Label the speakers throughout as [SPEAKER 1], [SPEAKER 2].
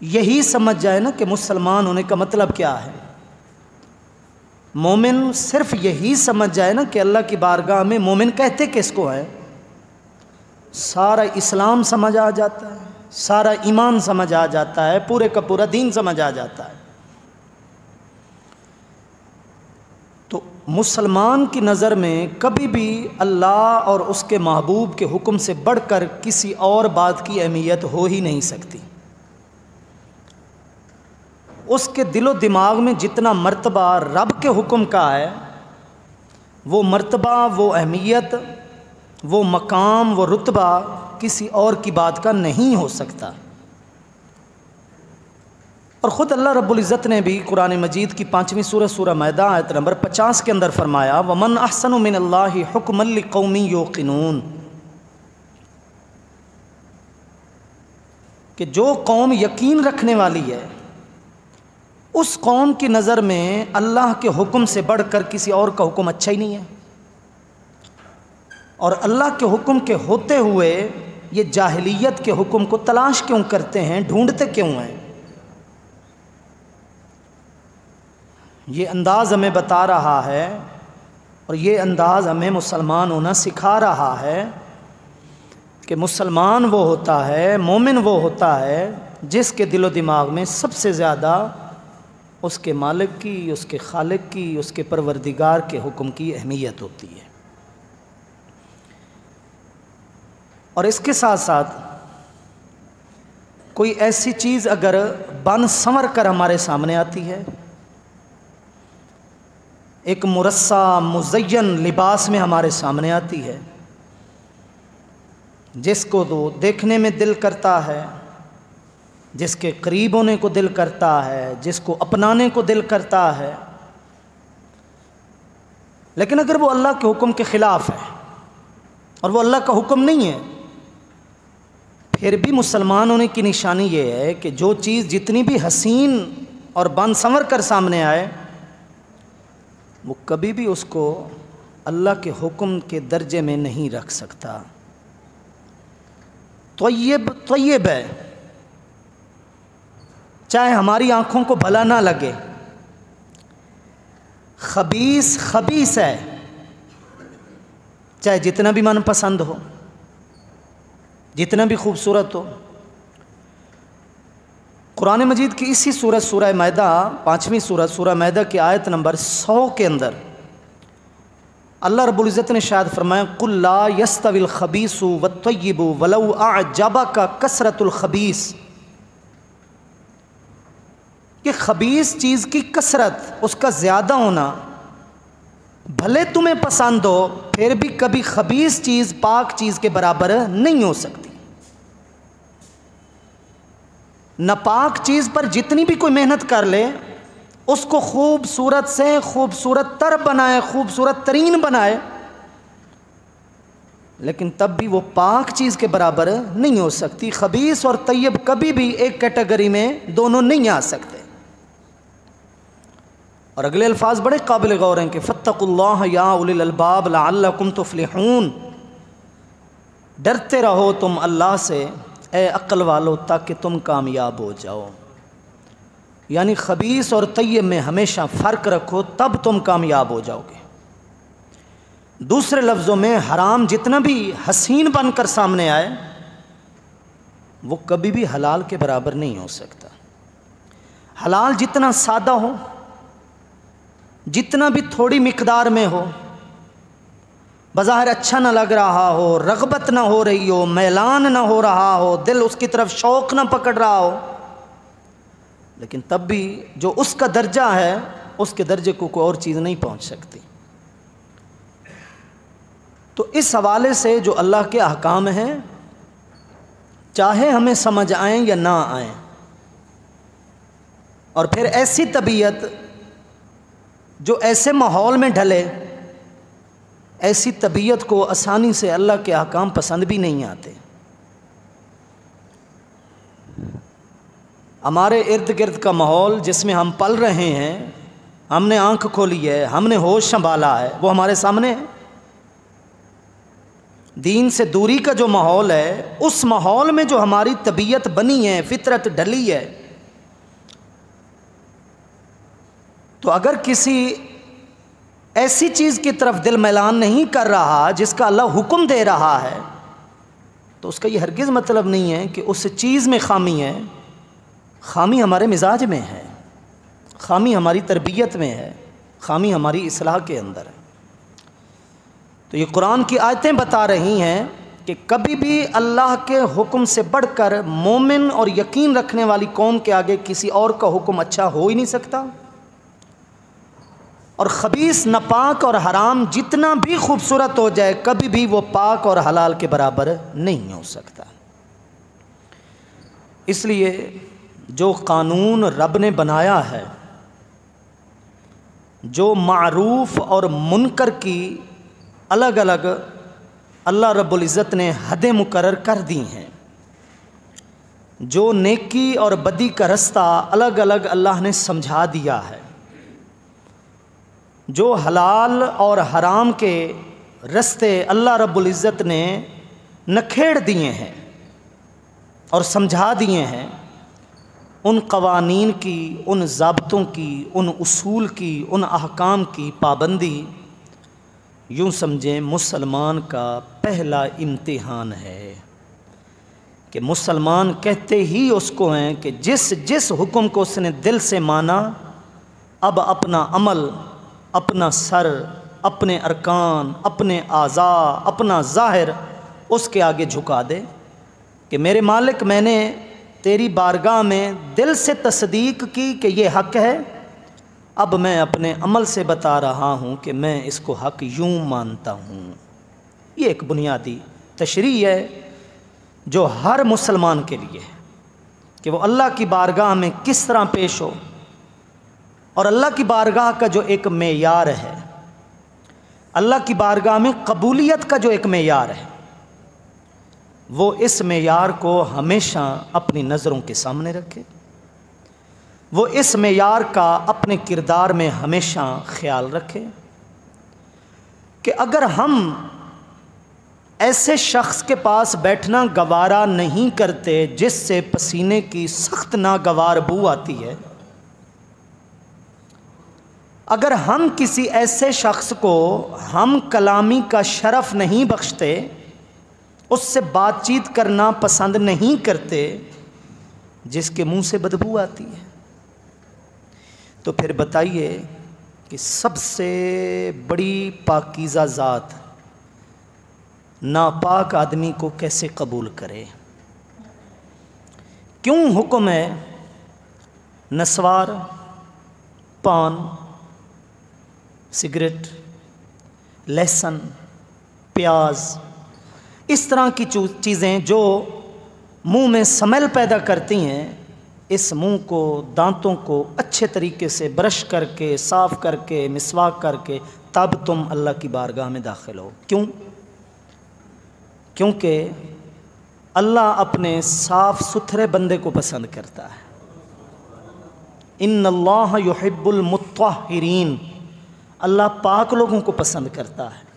[SPEAKER 1] یہی سمجھ جائے نا کہ مسلمان ہونے کا مطلب کیا ہے۔ مومن صرف یہی سمجھ جائے نا کہ اللہ کی بارگاہ میں مومن کہتے کس کو ہے، سارا اسلام سمجھ آ جاتا ہے، سارا ایمان سمجھ آ جاتا ہے، پورے کا پورا دین سمجھ آ جاتا ہے۔ تو مسلمان کی نظر میں کبھی بھی اللہ اور اس کے محبوب کے حکم سے بڑھ کر کسی اور بات کی اہمیت ہو ہی نہیں سکتی۔ اس کے دل و دماغ میں جتنا مرتبہ رب کے حکم کا ہے، وہ مرتبہ، وہ اہمیت، وہ مقام، وہ رتبہ کسی اور کی بات کا نہیں ہو سکتا۔ اور خود اللہ رب العزت نے بھی قرآن مجید کی 5ویں سورۃ سورہ مائدہ آیت نمبر 50 کے اندر فرمایا وَمَنْ أَحْسَنُ مِنَ اللَّهِ حُكْمًا لِقَوْمٍ يُوقِنُونَ، کہ جو قوم یقین رکھنے والی ہے اس قوم کی نظر میں اللہ کے حکم سے بڑھ کر کسی اور کا حکم اچھا ہی نہیں ہے، اور اللہ کے حکم کے ہوتے ہوئے یہ جاہلیت کے حکم کو تلاش کیوں کرتے ہیں، ڈھونڈتے کیوں ہیں؟ یہ انداز ہمیں بتا رہا ہے، اور یہ انداز ہمیں مسلمان ہونا سکھا رہا ہے کہ مسلمان وہ ہوتا ہے، مومن وہ ہوتا ہے جس کے دل و دماغ میں سب سے زیادہ اس کے مالک کی، اس کے خالق کی، اس کے پروردگار کے حکم کی اہمیت ہوتی ہے۔ اور اس کے ساتھ ساتھ کوئی ایسی چیز اگر بن سنور کر ہمارے سامنے آتی ہے، ایک مرصع مزین لباس میں ہمارے سامنے آتی ہے، جس کو تو دیکھنے میں دل کرتا ہے، جس کے قریب ہونے کو دل کرتا ہے، جس کو اپنانے کو دل کرتا ہے، لیکن اگر وہ اللہ کے حکم کے خلاف ہے اور وہ اللہ کا حکم نہیں ہے، پھر بھی مسلمان ہونے کی نشانی یہ ہے کہ جو چیز جتنی بھی حسین اور بن سنور کر سامنے آئے، وہ کبھی بھی اس کو اللہ کے حکم کے درجے میں نہیں رکھ سکتا۔ طیب طیب ہے، چاہے ہماری آنکھوں کو بھلا نہ لگے، خبیث خبیث ہے، چاہے جتنا بھی من پسند ہو، جتنا بھی خوبصورت ہو۔ قرآن مجید کی اسی سورۃ سورہ مائدہ 5ویں سورۃ سورہ مائدہ کی آیت نمبر 100 کے اندر اللہ رب العزت نے شاید فرمایا قُلْ لَا يَسْتَوِي الْخَبِيثُ وَالطَّيِّبُ وَلَوْ أَعْجَبَكَ كَثْرَةُ الْخَبِيثِ، کہ خبیث چیز کی کثرت، اس کا زیادہ ہونا بھلے تمہیں پسند ہو، پھر بھی کبھی خبیث چیز پاک چیز کے برابر نہیں ہو سکتی۔ ناپاک چیز پر جتنی بھی کوئی محنت کر لے، اس کو خوبصورت سے خوبصورت تر بنائے، خوبصورت ترین بنائے، لیکن تب بھی وہ پاک چیز کے برابر نہیں ہو سکتی۔ خبیث اور طیب کبھی بھی ایک کیٹیگری میں دونوں نہیں آ سکتے۔ اور اگلے الفاظ بڑے قابل غور ہیں کہ فَاتَّقُوا اللَّهَ يَا أُولِي الْأَلْبَابِ لَعَلَّكُمْ تُفْلِحُونَ، ڈرتے رہو تم اللہ سے اے عقل والو تاکہ تم کامیاب ہو جاؤ۔ یعنی خبیث اور طیب میں ہمیشہ فرق رکھو، تب تم کامیاب ہو جاؤ گے۔ دوسرے لفظوں میں حرام جتنا بھی حسین بن کر سامنے آئے، وہ کبھی بھی حلال کے برابر نہیں ہو سکتا۔ حلال جتنا سادہ ہو، جتنا بھی تھوڑی مقدار میں ہو، بظاہر اچھا نہ لگ رہا ہو، رغبت نہ ہو رہی ہو، میلان نہ ہو رہا ہو، دل اس کی طرف شوق نہ پکڑ رہا ہو، لیکن تب بھی جو اس کا درجہ ہے، اس کے درجے کو کوئی اور چیز نہیں پہنچ سکتی۔ تو اس حوالے سے جو اللہ کے احکام ہیں، چاہے ہمیں سمجھ آئیں یا نہ آئیں، اور پھر ایسی طبیعت جو ایسے ماحول میں ڈھلے، ایسی طبیعت کو آسانی سے اللہ کے احکام پسند بھی نہیں آتے۔ ہمارے ارد گرد کا ماحول جس میں ہم پل رہے ہیں، ہم نے آنکھ کھولی ہے، ہم نے ہوش سنبھالا ہے، وہ ہمارے سامنے ہے۔ دین سے دوری کا جو ماحول ہے، اس ماحول میں جو ہماری طبیعت بنی ہے، فطرت ڈلی ہے، تو اگر کسی ایسی چیز کی طرف دل میلان نہیں کر رہا جس کا اللہ حکم دے رہا ہے، تو اس کا یہ ہرگز مطلب نہیں ہے کہ اس چیز میں خامی ہے۔ خامی ہمارے مزاج میں ہے، خامی ہماری تربیت میں ہے، خامی ہماری اصلاح کے اندر ہے۔ تو یہ قرآن کی آیتیں بتا رہی ہیں کہ کبھی بھی اللہ کے حکم سے بڑھ کر مومن اور یقین رکھنے والی قوم کے آگے کسی اور کا حکم اچھا ہو ہی نہیں سکتا، اور خبیث، ناپاک اور حرام جتنا بھی خوبصورت ہو جائے کبھی بھی وہ پاک اور حلال کے برابر نہیں ہو سکتا۔ اس لیے جو قانون رب نے بنایا ہے، جو معروف اور منکر کی الگ الگ اللہ رب العزت نے حدیں مقرر کر دی ہیں، جو نیکی اور بدی کا رستہ الگ الگ اللہ نے سمجھا دیا ہے، جو حلال اور حرام کے رستے اللہ رب العزت نے نکھیڑ دیے ہیں اور سمجھا دیے ہیں، ان قوانین کی، ان ضابطوں کی، ان اصول کی، ان احکام کی پابندی یوں سمجھیں مسلمان کا پہلا امتحان ہے کہ مسلمان کہتے ہی اس کو ہیں کہ جس حکم کو اس نے دل سے مانا، اب اپنا عمل، اپنا سر، اپنے ارکان، اپنے اعضاء، اپنا ظاہر اس کے آگے جھکا دے کہ میرے مالک، میں نے تیری بارگاہ میں دل سے تصدیق کی کہ یہ حق ہے، اب میں اپنے عمل سے بتا رہا ہوں کہ میں اس کو حق یوں مانتا ہوں۔ یہ ایک بنیادی تشریح ہے جو ہر مسلمان کے لیے ہے کہ وہ اللہ کی بارگاہ میں کس طرح پیش ہو، اور اللہ کی بارگاہ کا جو ایک معیار ہے، اللہ کی بارگاہ میں قبولیت کا جو ایک معیار ہے، وہ اس معیار کو ہمیشہ اپنی نظروں کے سامنے رکھے، وہ اس معیار کا اپنے کردار میں ہمیشہ خیال رکھے کہ اگر ہم ایسے شخص کے پاس بیٹھنا گوارا نہیں کرتے جس سے پسینے کی سخت ناگوار بو آتی ہے، اگر ہم کسی ایسے شخص کو ہم کلامی کا شرف نہیں بخشتے، اس سے بات چیت کرنا پسند نہیں کرتے جس کے منہ سے بدبو آتی ہے، تو پھر بتائیے کہ سب سے بڑی پاکیزہ ذات ناپاک آدمی کو کیسے قبول کرے؟ کیوں حکم ہے نسوار، پان، سگریٹ، لہسن، پیاز، اس طرح کی چیزیں جو منہ میں سمیل پیدا کرتی ہیں، اس منہ کو، دانتوں کو اچھے طریقے سے برش کر کے، صاف کر کے، مسواک کر کے تب تم اللہ کی بارگاہ میں داخل ہو؟ کیوں؟ کیونکہ اللہ اپنے صاف ستھرے بندے کو پسند کرتا ہے۔ ان اللہ یحب المطہرین، اللہ پاک لوگوں کو پسند کرتا ہے۔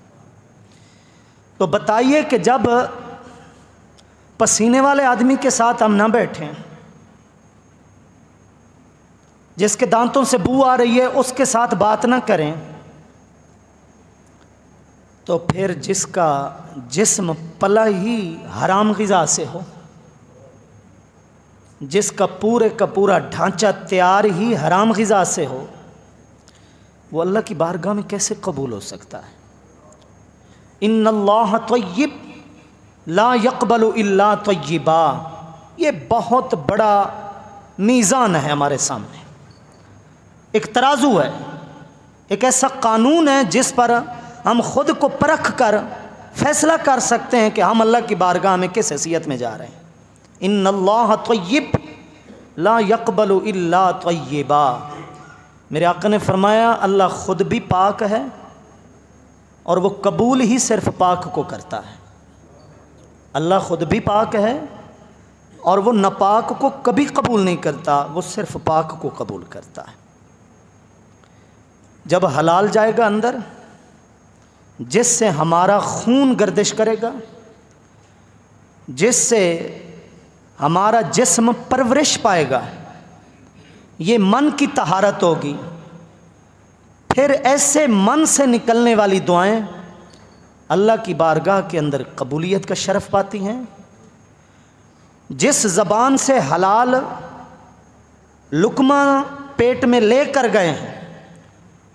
[SPEAKER 1] تو بتائیے کہ جب پسینے والے آدمی کے ساتھ ہم نہ بیٹھیں، جس کے دانتوں سے بو آ رہی ہے اس کے ساتھ بات نہ کریں، تو پھر جس کا جسم پلا ہی حرام غذا سے ہو، جس کا پورا ڈھانچہ تیار ہی حرام غذا سے ہو، وہ اللہ کی بارگاہ میں کیسے قبول ہو سکتا ہے؟ ان اللہ طیب لا يقبل الا طیبا، یہ بہت بڑا میزان ہے ہمارے سامنے، ایک ترازو ہے، ایک ایسا قانون ہے جس پر ہم خود کو پرکھ کر فیصلہ کر سکتے ہیں کہ ہم اللہ کی بارگاہ میں کس حیثیت میں جا رہے ہیں۔ ان اللہ طیب لا يقبل الا طیبا، میرے آقا نے فرمایا اللہ خود بھی پاک ہے اور وہ قبول ہی صرف پاک کو کرتا ہے۔ اللہ خود بھی پاک ہے اور وہ ناپاک کو کبھی قبول نہیں کرتا، وہ صرف پاک کو قبول کرتا ہے۔ جب حلال جائے گا اندر، جس سے ہمارا خون گردش کرے گا، جس سے ہمارا جسم پرورش پائے گا، یہ من کی طہارت ہوگی، پھر ایسے من سے نکلنے والی دعائیں اللہ کی بارگاہ کے اندر قبولیت کا شرف پاتی ہیں۔ جس زبان سے حلال لقمہ پیٹ میں لے کر گئے ہیں،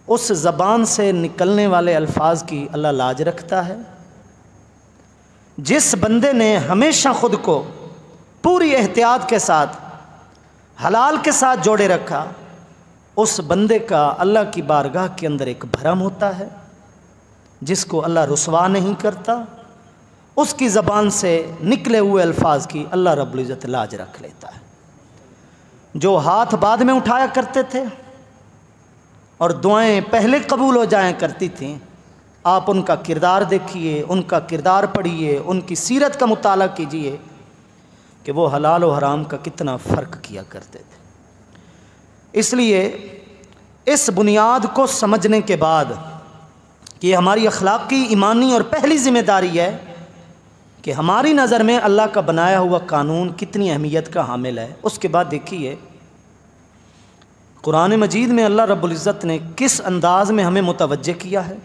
[SPEAKER 1] اس زبان سے نکلنے والے الفاظ کی اللہ لاج رکھتا ہے۔ جس بندے نے ہمیشہ خود کو پوری احتیاط کے ساتھ حلال کے ساتھ جوڑے رکھا، اس بندے کا اللہ کی بارگاہ کے اندر ایک بھرم ہوتا ہے جس کو اللہ رسوا نہیں کرتا۔ اس کی زبان سے نکلے ہوئے الفاظ کی اللہ رب العزت لاج رکھ لیتا ہے۔ جو ہاتھ بعد میں اٹھایا کرتے تھے اور دعائیں پہلے قبول ہو جائیں کرتی تھیں، آپ ان کا کردار دیکھیے، ان کا کردار پڑھیے، ان کی سیرت کا مطالعہ کیجیے کہ وہ حلال و حرام کا کتنا فرق کیا کرتے تھے۔ اس لیے اس بنیاد کو سمجھنے کے بعد کہ یہ ہماری اخلاقی، ایمانی اور پہلی ذمہ داری ہے کہ ہماری نظر میں اللہ کا بنایا ہوا قانون کتنی اہمیت کا حامل ہے، اس کے بعد دیکھیے قرآن مجید میں اللہ رب العزت نے کس انداز میں ہمیں متوجہ کیا ہے،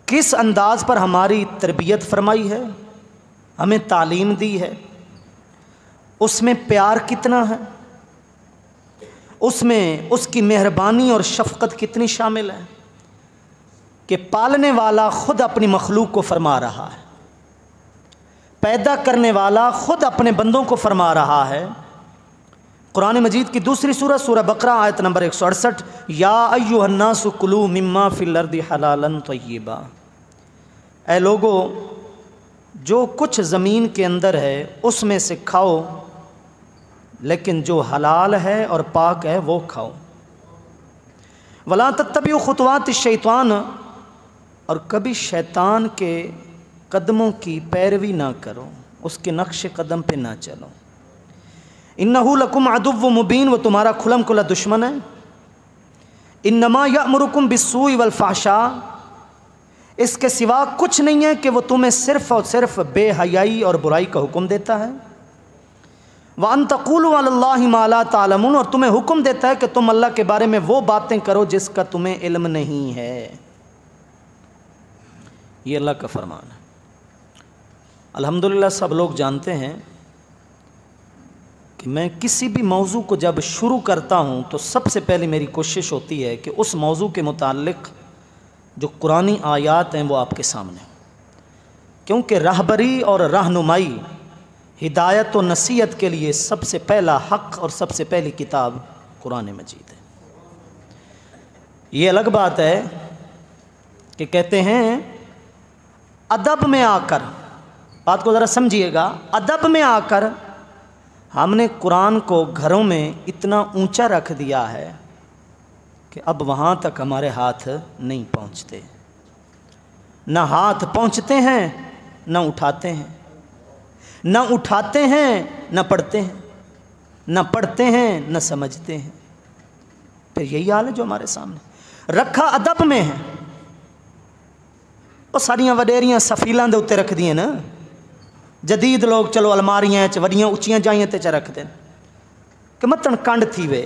[SPEAKER 1] کس انداز پر ہماری تربیت فرمائی ہے، ہمیں تعلیم دی ہے، اس میں پیار کتنا ہے، اس میں اس کی مہربانی اور شفقت کتنی شامل ہے کہ پالنے والا خود اپنی مخلوق کو فرما رہا ہے، پیدا کرنے والا خود اپنے بندوں کو فرما رہا ہے۔ قرآن مجید کی دوسری سورہ، سورہ بقرہ، آیت نمبر 168، یا ایھا الناس کلوا مما فی الارض حلالا طیبا، اے لوگو جو کچھ زمین کے اندر ہے اس میں سے کھاؤ، لیکن جو حلال ہے اور پاک ہے وہ کھاؤ۔ ولا تتبعوا خطوات الشیطان، اور کبھی شیطان کے قدموں کی پیروی نہ کرو، اس کے نقش قدم پہ نہ چلو۔ انہ لکم عدو مبین، وہ تمہارا کھلم کھلا دشمن ہے۔ انما یأمرکم بالسوء والفحشاء، اس کے سوا کچھ نہیں ہے کہ وہ تمہیں صرف اور صرف بے حیائی اور برائی کا حکم دیتا ہے۔ وَأَن تَقُولُوا عَلَى اللَّهِ مَا لَا تَعْلَمُونَ، اور تمہیں حکم دیتا ہے کہ تم اللہ کے بارے میں وہ باتیں کرو جس کا تمہیں علم نہیں ہے۔ یہ اللہ کا فرمان ہے۔ الحمدللہ سب لوگ جانتے ہیں کہ میں کسی بھی موضوع کو جب شروع کرتا ہوں تو سب سے پہلے میری کوشش ہوتی ہے کہ اس موضوع کے متعلق جو قرآنی آیات ہیں وہ آپ کے سامنے، کیونکہ رہبری اور رہنمائی، ہدایت و نصیحت کے لیے سب سے پہلا حق اور سب سے پہلی کتاب قرآن مجید ہے۔ یہ الگ بات ہے کہ کہتے ہیں ادب میں آ کر، بات کو ذرا سمجھیے گا، ادب میں آ کر ہم نے قرآن کو گھروں میں اتنا اونچا رکھ دیا ہے کہ اب وہاں تک ہمارے ہاتھ نہیں پہنچتے، نہ ہاتھ پہنچتے ہیں نہ اٹھاتے ہیں، نہ اٹھاتے ہیں نہ پڑھتے ہیں، نہ پڑھتے ہیں نہ سمجھتے ہیں۔ پھر یہی حال ہے جو ہمارے سامنے رکھا ادب میں ہے۔ وہ ساریاں وڈیریاں سفیلاں دے اتنے رکھ دیے نا، جدید لوگ چلو الماریاں چ وڈیاں اچیاں جائیاں تے چ رکھ دیں کہ متن کنڈ تھی وے،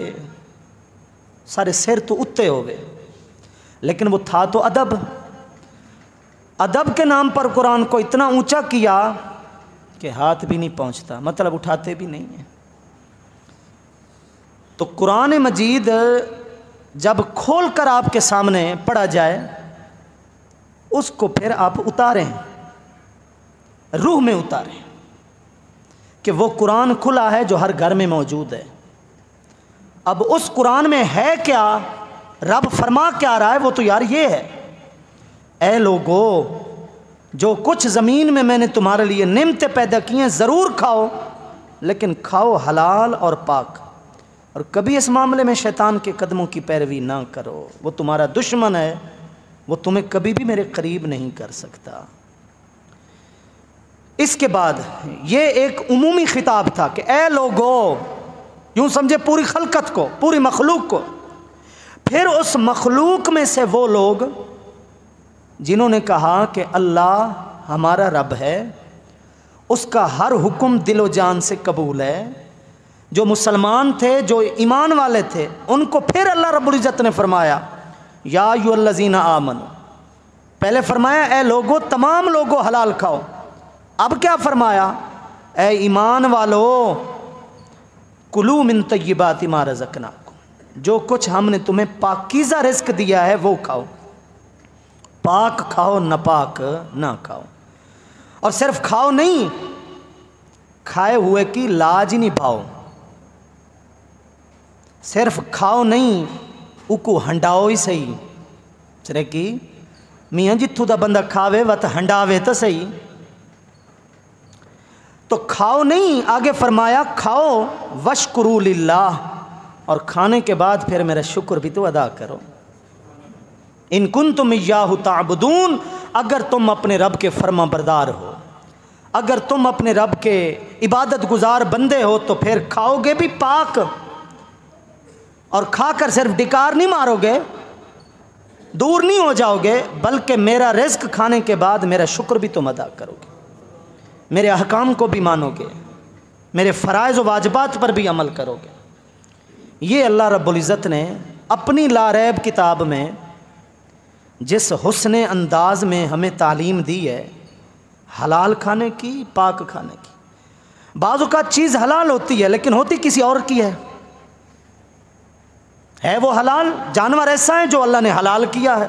[SPEAKER 1] سارے سر تو اتے ہوئے، لیکن وہ تھا تو ادب۔ ادب کے نام پر قرآن کو اتنا اونچا کیا کہ ہاتھ بھی نہیں پہنچتا، مطلب اٹھاتے بھی نہیں ہیں۔ تو قرآن مجید جب کھول کر آپ کے سامنے پڑھا جائے، اس کو پھر آپ اتاریں، روح میں اتاریں کہ وہ قرآن کھلا ہے جو ہر گھر میں موجود ہے۔ اب اس قرآن میں ہے کیا، رب فرما کیا رہا ہے، وہ تو یار یہ ہے، اے لوگو جو کچھ زمین میں میں نے تمہارے لیے نعمتیں پیدا کی ہیں ضرور کھاؤ، لیکن کھاؤ حلال اور پاک، اور کبھی اس معاملے میں شیطان کے قدموں کی پیروی نہ کرو، وہ تمہارا دشمن ہے، وہ تمہیں کبھی بھی میرے قریب نہیں کر سکتا۔ اس کے بعد یہ ایک عمومی خطاب تھا کہ اے لوگو، یوں سمجھے پوری خلقت کو، پوری مخلوق کو۔ پھر اس مخلوق میں سے وہ لوگ جنہوں نے کہا کہ اللہ ہمارا رب ہے، اس کا ہر حکم دل و جان سے قبول ہے، جو مسلمان تھے، جو ایمان والے تھے، ان کو پھر اللہ رب العزت نے فرمایا یا ایھا الذین آمنوا، پہلے فرمایا اے لوگو، تمام لوگو حلال کھاؤ، اب کیا فرمایا؟ اے ایمان والو، کلوا من طیبات ما رزقناکم، جو کچھ ہم نے تمہیں پاکیزہ رزق دیا ہے وہ کھاؤ، پاک کھاؤ، ناپاک نہ کھاؤ۔ اور صرف کھاؤ نہیں، کھائے ہوئے کی لاج نبھاؤ، صرف کھاؤ نہیں، اکو ہنڈاؤ ہی صحیح، چرے کی میاں جتھو دا بندہ کھاوے وت ہنڈاوے تو صحیح۔ تو کھاؤ نہیں، آگے فرمایا کھاؤ واشکروا للہ، اور کھانے کے بعد پھر میرا شکر بھی تو ادا کرو۔ ان کنتم ایاہ تعبدون، اگر تم اپنے رب کے فرما بردار ہو، اگر تم اپنے رب کے عبادت گزار بندے ہو، تو پھر کھاؤ گے بھی پاک، اور کھا کر صرف ڈکار نہیں مارو گے، دور نہیں ہو جاؤ گے، بلکہ میرا رزق کھانے کے بعد میرا شکر بھی تم ادا کرو گے، میرے احکام کو بھی مانو گے، میرے فرائض و واجبات پر بھی عمل کرو گے۔ یہ اللہ رب العزت نے اپنی لا ریب کتاب میں جس حسن انداز میں ہمیں تعلیم دی ہے حلال کھانے کی، پاک کھانے کی۔ بعض اوقات چیز حلال ہوتی ہے لیکن ہوتی کسی اور کی ہے وہ حلال۔ جانور ایسا ہے جو اللہ نے حلال کیا ہے،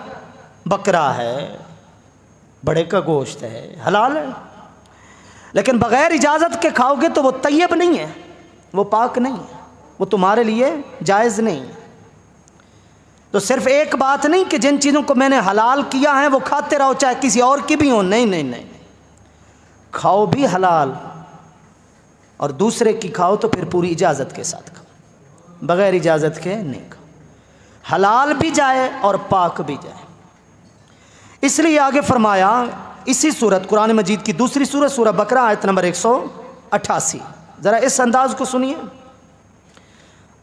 [SPEAKER 1] بکرا ہے، بڑے کا گوشت ہے، حلال ہے، لیکن بغیر اجازت کے کھاؤ گے تو وہ طیب نہیں ہے، وہ پاک نہیں ہے، وہ تمہارے لیے جائز نہیں ہے۔ تو صرف ایک بات نہیں کہ جن چیزوں کو میں نے حلال کیا ہے وہ کھاتے رہو چاہے کسی اور کی بھی ہوں، نہیں نہیں نہیں، کھاؤ بھی حلال، اور دوسرے کی کھاؤ تو پھر پوری اجازت کے ساتھ کھاؤ، بغیر اجازت کے نہیں کھاؤ، حلال بھی جائے اور پاک بھی جائے۔ اس لیے آگے فرمایا اسی صورت قرآن مجید کی دوسری صورت سورہ بقرہ آیت نمبر 188، ذرا اس انداز کو سنیے۔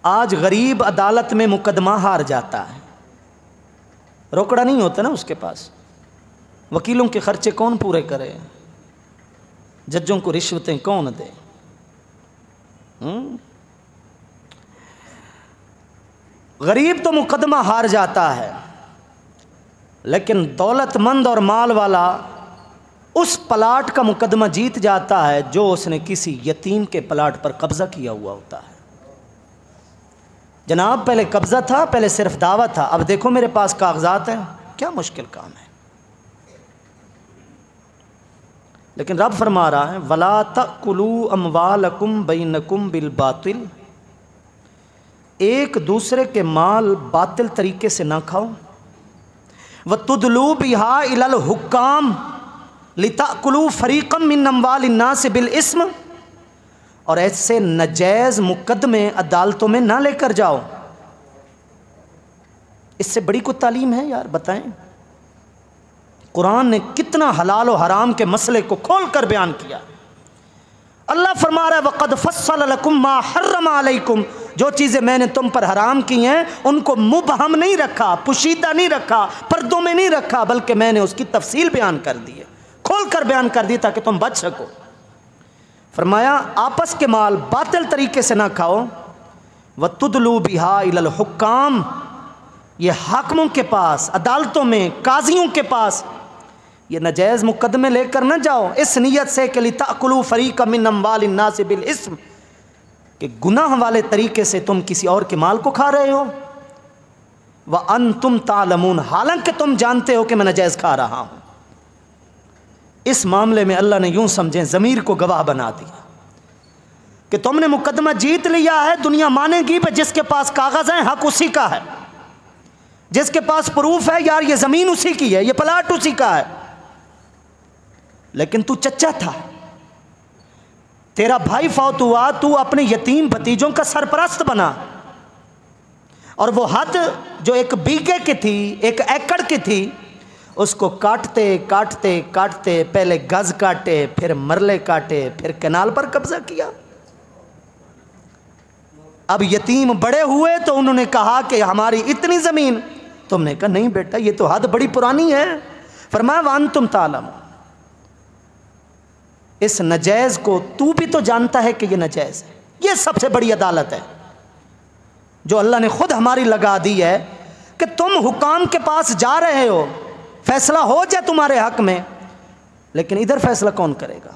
[SPEAKER 1] آج غریب عدالت میں مقدمہ ہار جاتا ہے، روکڑا نہیں ہوتا نا اس کے پاس، وکیلوں کے خرچے کون پورے کرے، ججوں کو رشوتیں کون دے، غریب تو مقدمہ ہار جاتا ہے، لیکن دولت مند اور مال والا اس پلاٹ کا مقدمہ جیت جاتا ہے جو اس نے کسی یتیم کے پلاٹ پر قبضہ کیا ہوا ہوتا ہے۔ جناب پہلے قبضہ تھا، پہلے صرف دعویٰ تھا، اب دیکھو میرے پاس کاغذات ہیں، کیا مشکل کام ہے۔ لیکن رب فرما رہا ہے وَلَا تَأْكُلُوا أَمْوَالَكُمْ بَيْنَكُمْ بِالْبَاطِلِ، ایک دوسرے کے مال باطل طریقے سے نہ کھاؤ، وَتُدْلُوا بِهَا إِلَى الْحُكَّامِ لِتَأْكُلُوا فَرِيقًا مِّنْ أَمْوَالِ النَّاسِ بِالْإِثْمِ، اور ایسے نجائز مقدمے عدالتوں میں نہ لے کر جاؤ۔ اس سے بڑی کوئی تعلیم ہے یار، بتائیں؟ قرآن نے کتنا حلال و حرام کے مسئلے کو کھول کر بیان کیا۔ اللہ فرما رہا ہے وَقَدْ فَصَّلَ لَكُم مَّا حَرَّمَ عَلَيْكُمْ، جو چیزیں میں نے تم پر حرام کی ہیں ان کو مبہم نہیں رکھا، پوشیدہ نہیں رکھا، پردوں میں نہیں رکھا، بلکہ میں نے اس کی تفصیل بیان کر دی ہے، کھول کر بیان کر دی تاکہ تم بچ سکو۔ فرمایا آپس کے مال باطل طریقے سے نہ کھاؤ، وَتُدْلُوا بِهَا إِلَى الْحُكَّامِ، یہ حاکموں کے پاس، عدالتوں میں، قاضیوں کے پاس یہ نجائز مقدمے لے کر نہ جاؤ، اس نیت سے کہ لِتَأْكُلُوا فَرِيقًا مِّنْ أَمْوَالِ النَّاسِ بِالْإِثْمِ، کہ گناہ والے طریقے سے تم کسی اور کے مال کو کھا رہے ہو، وَأَنْتُمْ تَعْلَمُونَ، حالانکہ تم جانتے ہو کہ میں نجائز کھا رہا ہوں۔ اس معاملے میں اللہ نے یوں سمجھیں ضمیر کو گواہ بنا دیا کہ تم نے مقدمہ جیت لیا ہے، دنیا مانے گی کہ جس کے پاس کاغذ ہیں حق اسی کا ہے، جس کے پاس پروف ہے یار یہ زمین اسی کی ہے، یہ پلاٹ اسی کا ہے، لیکن تو چچا تھا، تیرا بھائی فوت ہوا، تو اپنے یتیم بھتیجوں کا سرپرست بنا، اور وہ حد جو ایک بیگھے کی تھی، ایک ایکڑ کی تھی، اس کو کاٹتے کاٹتے کاٹتے پہلے گز کاٹے، پھر مرلے کاٹے، پھر کنال پر قبضہ کیا۔ اب یتیم بڑے ہوئے تو انہوں نے کہا کہ ہماری اتنی زمین، تم نے کہا نہیں بیٹا یہ تو حد بڑی پرانی ہے۔ فرمایا وَأَنْتُمْ تَعْلَمُونَ، اس نجائز کو تو بھی تو جانتا ہے کہ یہ نجائز ہے۔ یہ سب سے بڑی عدالت ہے جو اللہ نے خود ہماری لگا دی ہے کہ تم حکام کے پاس جا رہے ہو، فیصلہ ہو جائے تمہارے حق میں، لیکن ادھر فیصلہ کون کرے گا؟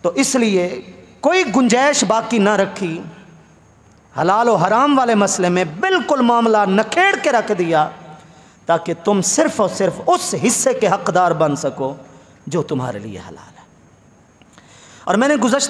[SPEAKER 1] تو اس لیے کوئی گنجائش باقی نہ رکھی، حلال و حرام والے مسئلے میں بالکل معاملہ نکھیڑ کے رکھ دیا تاکہ تم صرف اور صرف اس حصے کے حقدار بن سکو جو تمہارے لیے حلال ہے۔ اور میں نے گزشتہ